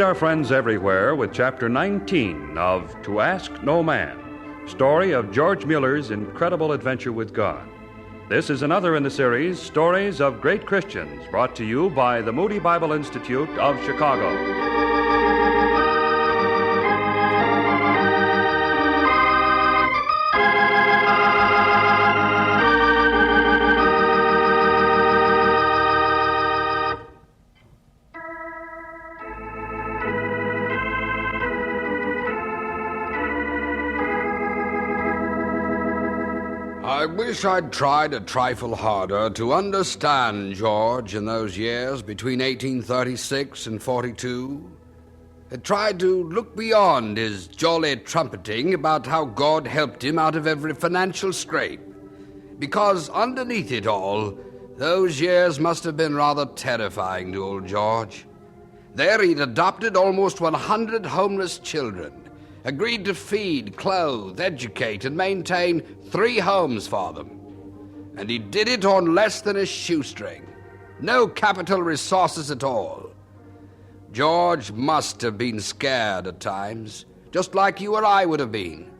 meet our friends everywhere with Chapter 19 of To Ask No Man, story of George Mueller's incredible adventure with God. This is another in the series, Stories of Great Christians, brought to you by the Moody Bible Institute of Chicago. I wish I'd tried a trifle harder to understand George in those years between 1836 and 42. I tried to look beyond his jolly trumpeting about how God helped him out of every financial scrape. Because underneath it all, those years must have been rather terrifying to old George. There he'd adopted almost 100 homeless children, agreed to feed, clothe, educate, and maintain 3 homes for them. And he did it on less than a shoestring. No capital resources at all. George must have been scared at times, just like you or I would have been.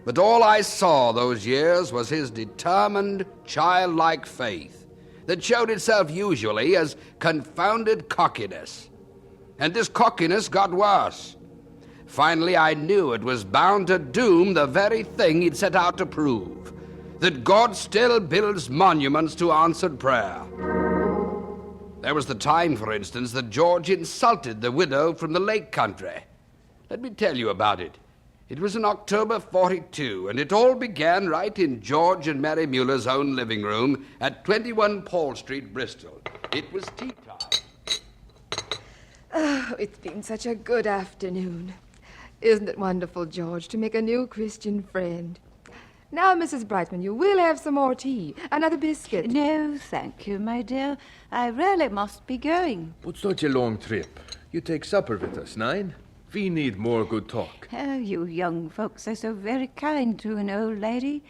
But all I saw those years was his determined, childlike faith that showed itself usually as confounded cockiness. And this cockiness got worse. Finally, I knew it was bound to doom the very thing he'd set out to prove, that God still builds monuments to answered prayer. There was the time, for instance, that George insulted the widow from the Lake Country. Let me tell you about it. It was in October 42, and it all began right in George and Mary Mueller's own living room at 21 Paul Street, Bristol. It was tea time. Oh, it's been such a good afternoon. Isn't it wonderful, George, to make a new Christian friend? Now, Mrs. Brightman, you will have some more tea. Another biscuit. No, thank you, my dear. I really must be going. But such a long trip. You take supper with us, Nine? We need more good talk. Oh, you young folks are so very kind to an old lady.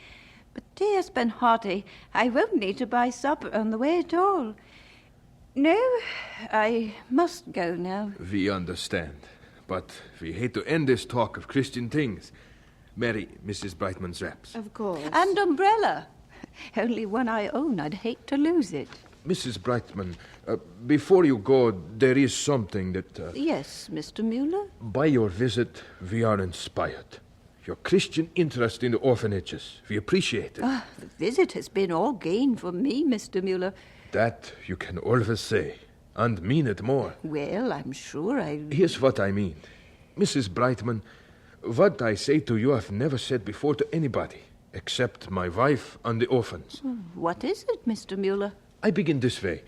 But tea has been hearty. I won't need to buy supper on the way at all. No, I must go now. We understand. But we hate to end this talk of Christian things. Mary, Mrs. Brightman's wraps. Of course. And umbrella. Only one I own. I'd hate to lose it. Mrs. Brightman, before you go, there is something that... Yes, Mr. Mueller? By your visit, we are inspired. Your Christian interest in the orphanages, we appreciate it. The visit has been all gain for me, Mr. Mueller. That you can always say, and mean it more. Well, I'm sure Here's what I mean. Mrs. Brightman, what I say to you I've never said before to anybody, except my wife and the orphans. What is it, Mr. Mueller? I begin this way.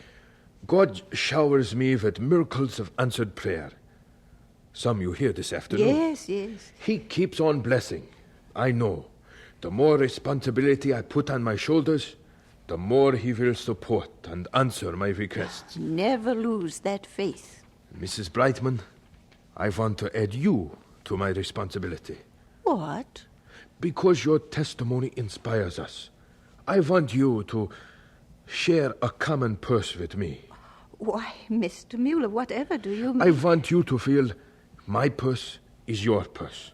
God showers me with miracles of answered prayer. Some you hear this afternoon. Yes. He keeps on blessing. I know. The more responsibility I put on my shoulders, the more he will support and answer my requests. Never lose that faith. Mrs. Brightman, I want to add you to my responsibility. What? Because your testimony inspires us. I want you to share a common purse with me. Why, Mr. Mueller, whatever do you mean? I want you to feel my purse is your purse.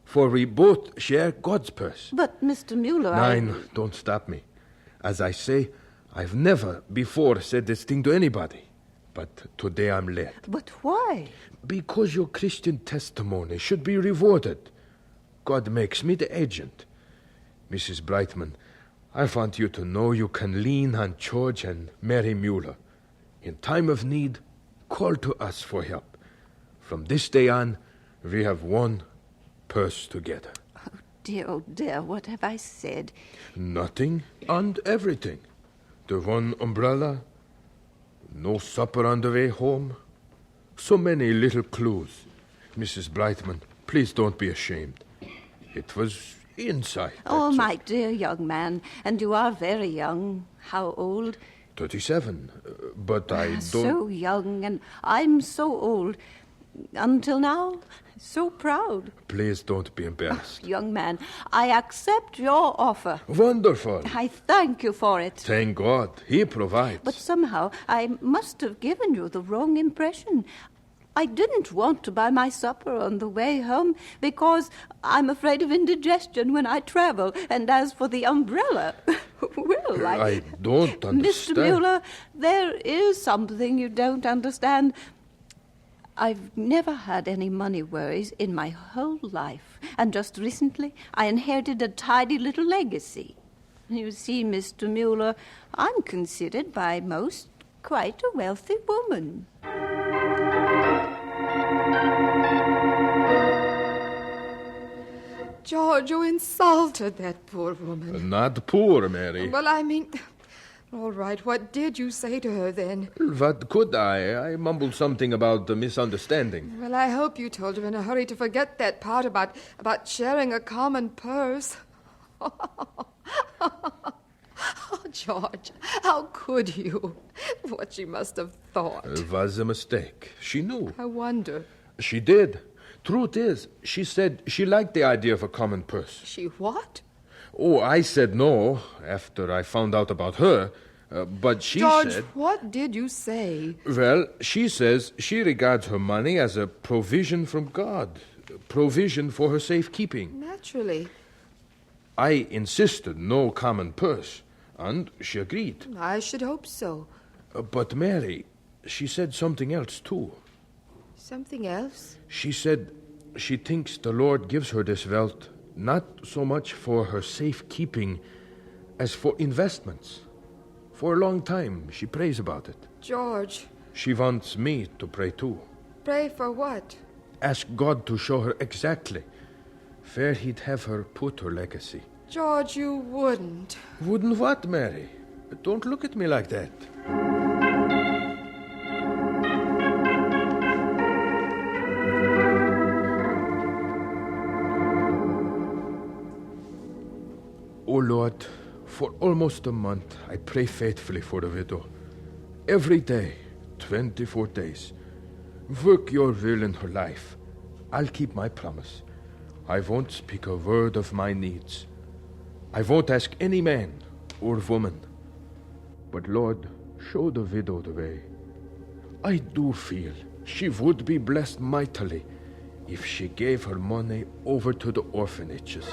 For we both share God's purse. But, Mr. Mueller, Nine, don't stop me. As I say, I've never before said this thing to anybody. But today I'm led. But why? Because your Christian testimony should be rewarded. God makes me the agent. Mrs. Brightman, I want you to know you can lean on George and Mary Mueller. In time of need, call to us for help. From this day on, we have one purse together. Oh, dear, what have I said? Nothing and everything. The one umbrella, no supper on the way home. So many little clues. Mrs. Brightman, please don't be ashamed. It was insight. Oh, my dear young man, and you are very young. How old? 37, but I don't... So young, and I'm so old. Until now, so proud. Please don't be embarrassed. Young man, I accept your offer. Wonderful. I thank you for it. Thank God. He provides. But somehow I must have given you the wrong impression. I didn't want to buy my supper on the way home because I'm afraid of indigestion when I travel. And as for the umbrella, well, I don't understand. Mr. Mueller, there is something you don't understand. I've never had any money worries in my whole life. And just recently, I inherited a tidy little legacy. You see, Mr. Mueller, I'm considered by most quite a wealthy woman. George, you insulted that poor woman. Not poor, Mary. Well, I mean... All right, what did you say to her then? What could I? I mumbled something about the misunderstanding. Well, I hope you told her in a hurry to forget that part about sharing a common purse. Oh, George, how could you? What she must have thought. It was a mistake. She knew. I wonder. She did. Truth is, she said she liked the idea of a common purse. She what? Oh, I said no after I found out about her. But she George, said... what did you say? Well, she says she regards her money as a provision from God. Provision for her safekeeping. Naturally. I insisted no common purse, and she agreed. I should hope so. But Mary, she said something else too. Something else? She said she thinks the Lord gives her this wealth not so much for her safekeeping as for investments. For a long time, she prays about it. George. She wants me to pray too. Pray for what? Ask God to show her exactly where He'd have her put her legacy. George, you wouldn't. Wouldn't what, Mary? Don't look at me like that. Oh, Lord, for almost a month, I pray faithfully for the widow. Every day, 24 days. Work your will in her life. I'll keep my promise. I won't speak a word of my needs. I won't ask any man or woman. But, Lord, show the widow the way. I do feel she would be blessed mightily if she gave her money over to the orphanages.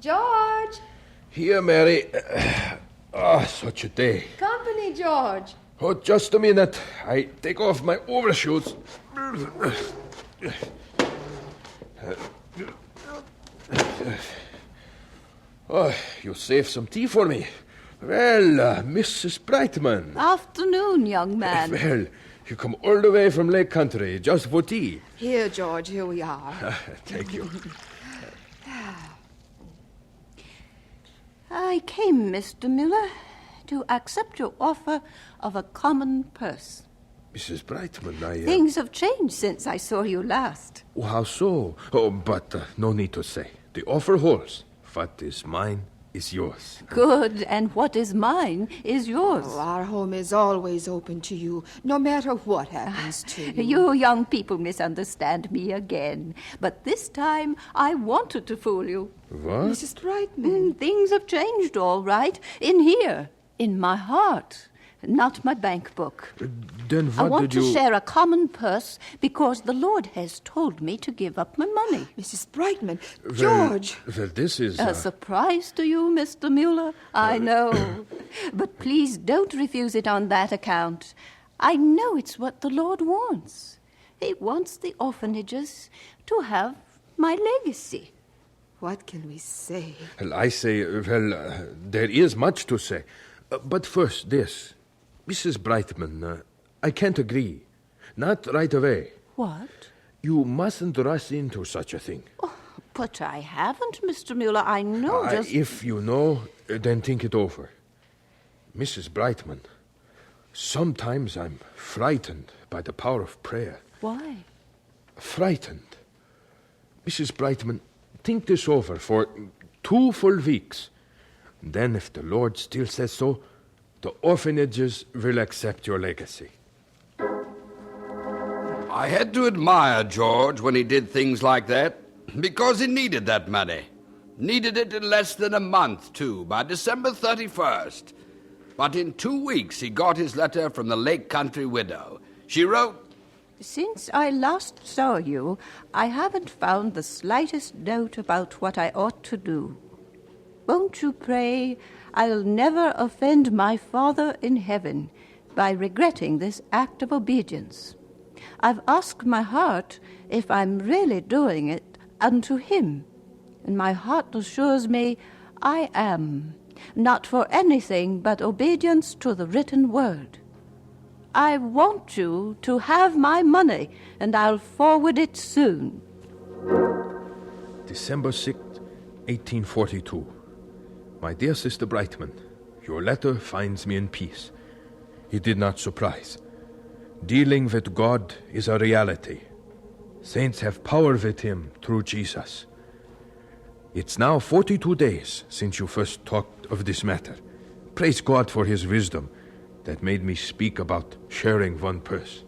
George! Here, Mary. Such a day. Company, George. Oh, just a minute. I take off my overshoes. Oh, you saved some tea for me. Well, Mrs. Brightman. Afternoon, young man. Well, you come all the way from Lake Country just for tea. Here, George, here we are. Thank you. I came, Mr. Mueller, to accept your offer of a common purse. Mrs. Brightman, Things have changed since I saw you last. Oh, how so? Oh, but no need to say. The offer holds. What is mine is yours. Good, and what is mine is yours. Oh, our home is always open to you, no matter what happens to you. You young people misunderstand me again. But this time, I wanted to fool you. What? Mrs. Brightman. Things have changed, all right. In here, in my heart, not my bank book. Then what I want did you... to share a common purse because the Lord has told me to give up my money. Mrs. Brightman. George. Well, this is... A surprise to you, Mr. Mueller, I know. But please don't refuse it on that account. I know it's what the Lord wants. He wants the orphanages to have my legacy. What can we say? Well, I say, there is much to say. But first, this. Mrs. Brightman, I can't agree. Not right away. What? You mustn't rush into such a thing. Oh, but I haven't, Mr. Mueller. I know just... If you know, then think it over. Mrs. Brightman, sometimes I'm frightened by the power of prayer. Why? Frightened. Mrs. Brightman, think this over for 2 full weeks. Then, if the Lord still says so, the orphanages will accept your legacy. I had to admire George when he did things like that, because he needed that money. Needed it in less than a month, too, by December 31st. But in 2 weeks he got his letter from the Lake Country widow. She wrote, Since I last saw you, I haven't found the slightest doubt about what I ought to do. Won't you pray I'll never offend my Father in heaven by regretting this act of obedience? I've asked my heart if I'm really doing it unto him, and my heart assures me I am, not for anything but obedience to the written word. I want you to have my money, and I'll forward it soon. December 6th, 1842. My dear Sister Brightman, your letter finds me in peace. It did not surprise. Dealing with God is a reality. Saints have power with him through Jesus. It's now 42 days since you first talked of this matter. Praise God for his wisdom that made me speak about sharing one purse.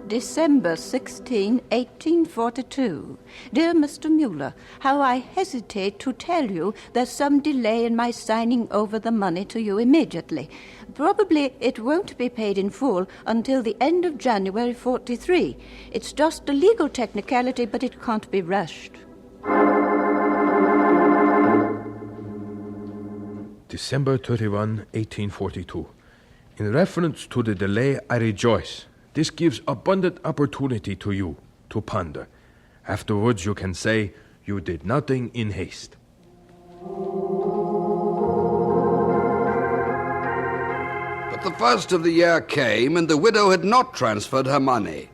December 16, 1842. Dear Mr. Mueller, how I hesitate to tell you there's some delay in my signing over the money to you immediately. Probably it won't be paid in full until the end of January 43. It's just a legal technicality, but it can't be rushed. December 31, 1842. In reference to the delay, I rejoice. This gives abundant opportunity to you to ponder. Afterwards you can say, you did nothing in haste. But the first of the year came, and the widow had not transferred her money.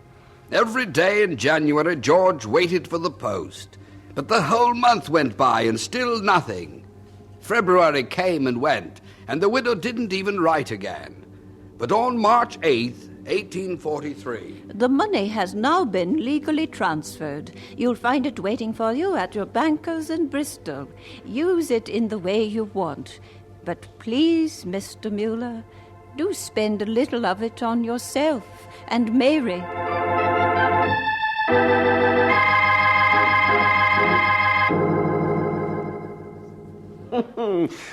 Every day in January, George waited for the post. But the whole month went by, and still nothing. February came and went, and the widow didn't even write again. But on March 8th, 1843... The money has now been legally transferred. You'll find it waiting for you at your banker's in Bristol. Use it in the way you want. But please, Mr. Mueller, do spend a little of it on yourself and Mary.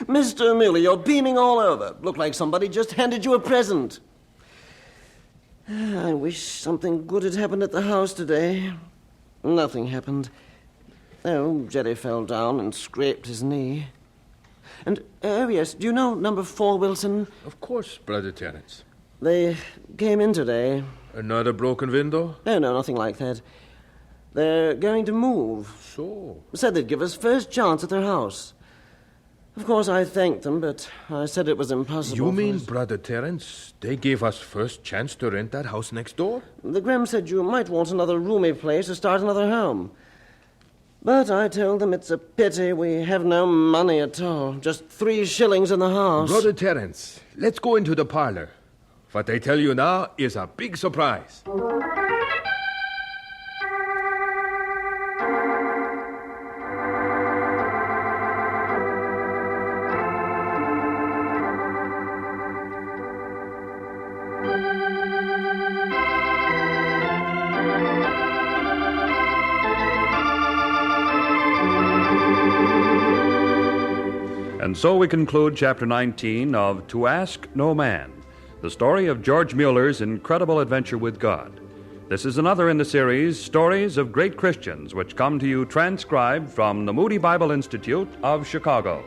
Mr. Mueller, you're beaming all over. Look like somebody just handed you a present. I wish something good had happened at the house today. Nothing happened. Oh, Jerry fell down and scraped his knee. And, oh yes, do you know number 4 Wilson? Of course, Brother Terence. They came in today. Another broken window? Oh, no, nothing like that. They're going to move. So? Said they'd give us first chance at their house. Of course, I thanked them, but I said it was impossible. You mean, Brother Terence, they gave us first chance to rent that house next door? The Graham said you might want another roomy place to start another home. But I told them it's a pity we have no money at all. Just 3 shillings in the house. Brother Terence, let's go into the parlor. What I tell you now is a big surprise. And so we conclude Chapter 19 of To Ask No Man, the story of George Mueller's incredible adventure with God. This is another in the series, Stories of Great Christians, which come to you transcribed from the Moody Bible Institute of Chicago.